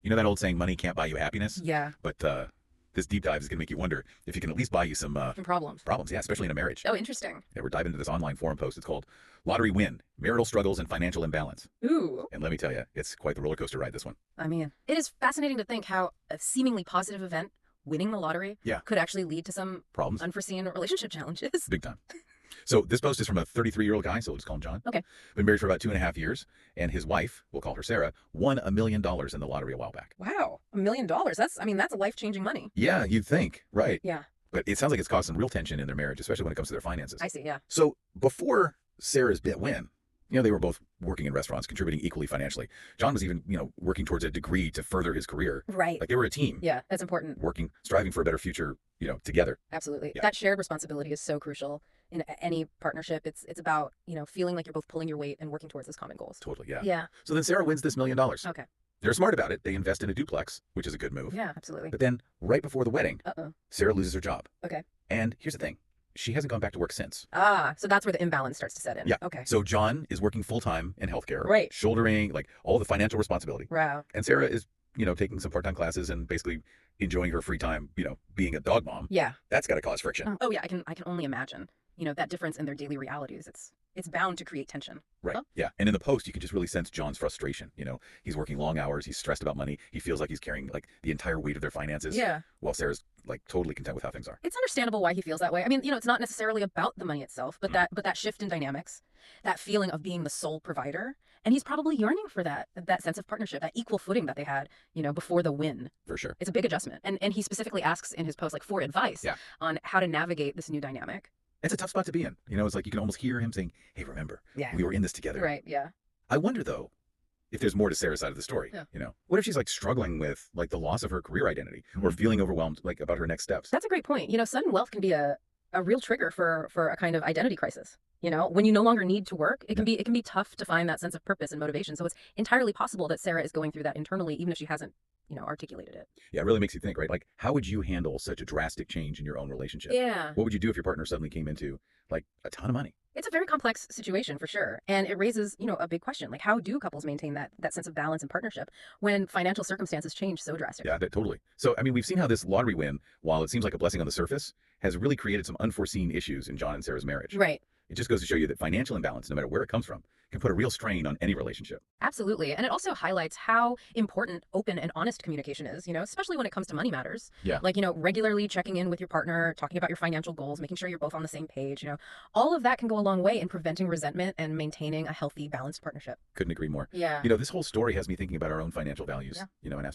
You know that old saying, money can't buy you happiness? Yeah. But this deep dive is going to make you wonder if it can at least buy you some Some problems. problems. Yeah, especially in a marriage. Oh, interesting. Yeah, we're diving into this online forum post. It's called Lottery Win, Marital Struggles and Financial Imbalance. Ooh. And let me tell you, it's quite the roller coaster ride, this one. I mean, it is fascinating to think how a seemingly positive event, winning the lottery, Yeah. could actually lead to some Problems? unforeseen relationship challenges. Big time. So this post is from a 33-year-old guy, so we'll just call him John. Okay. Been married for about 2.5 years, and his wife, we'll call her Sarah, won $1 million in the lottery a while back. Wow. $1 million. That's life-changing money. Yeah, you'd think, right? Yeah. But it sounds like it's caused some real tension in their marriage, especially when it comes to their finances. I see. Yeah. So before Sarah's bit win, they were both working in restaurants, contributing equally financially. John was even, working towards a degree to further his career. Right. Like they were a team. Yeah. That's important. Working, striving for a better future, together. Absolutely. Yeah. That shared responsibility is so crucial in any partnership. It's about, feeling like you're both pulling your weight and working towards those common goals. Totally, yeah. Yeah. So then Sarah wins this $1 million. Okay. They're smart about it. They invest in a duplex, which is a good move. Yeah, absolutely. But then right before the wedding, Uh-oh. Sarah loses her job. Okay. And here's the thing. She hasn't gone back to work since. Ah, so that's where the imbalance starts to set in. Yeah. Okay. So John is working full-time in healthcare. Right. Shouldering like all the financial responsibility. Wow. And Sarah is, taking some part-time classes and basically enjoying her free time, being a dog mom. Yeah. That's got to cause friction. Oh yeah, I can only imagine. That difference in their daily realities. It's bound to create tension. Right. Huh? Yeah. And in the post, you can just really sense John's frustration. He's working long hours. He's stressed about money. He feels like he's carrying like the entire weight of their finances. Yeah. While Sarah's like totally content with how things are. It's understandable why he feels that way. I mean, it's not necessarily about the money itself, but that shift in dynamics, that feeling of being the sole provider, and he's probably yearning for that sense of partnership, that equal footing that they had, before the win. For sure. It's a big adjustment. And he specifically asks in his post for advice on how to navigate this new dynamic. It's a tough spot to be in. It's like you can almost hear him saying, hey, remember, we were in this together. Right, yeah. I wonder, though, if there's more to Sarah's side of the story. Yeah. What if she's like struggling with like the loss of her career identity or feeling overwhelmed like about her next steps? That's a great point. Sudden wealth can be a real trigger for a kind of identity crisis. When you no longer need to work, it can be tough to find that sense of purpose and motivation. So it's entirely possible that Sarah is going through that internally, even if she hasn't, articulated it. Yeah, it really makes you think, right? Like, how would you handle such a drastic change in your own relationship? Yeah. What would you do if your partner suddenly came into like a ton of money? It's a very complex situation for sure. And it raises, a big question. Like, how do couples maintain that sense of balance and partnership when financial circumstances change so drastically? Yeah, totally. So, I mean, we've seen how this lottery win, while it seems like a blessing on the surface, has really created some unforeseen issues in John and Sarah's marriage. Right. It just goes to show you that financial imbalance, no matter where it comes from, can put a real strain on any relationship. Absolutely. And it also highlights how important open and honest communication is, especially when it comes to money matters. Yeah. Like, regularly checking in with your partner, talking about your financial goals, making sure you're both on the same page, all of that can go a long way in preventing resentment and maintaining a healthy, balanced partnership. Couldn't agree more. Yeah. This whole story has me thinking about our own financial values, and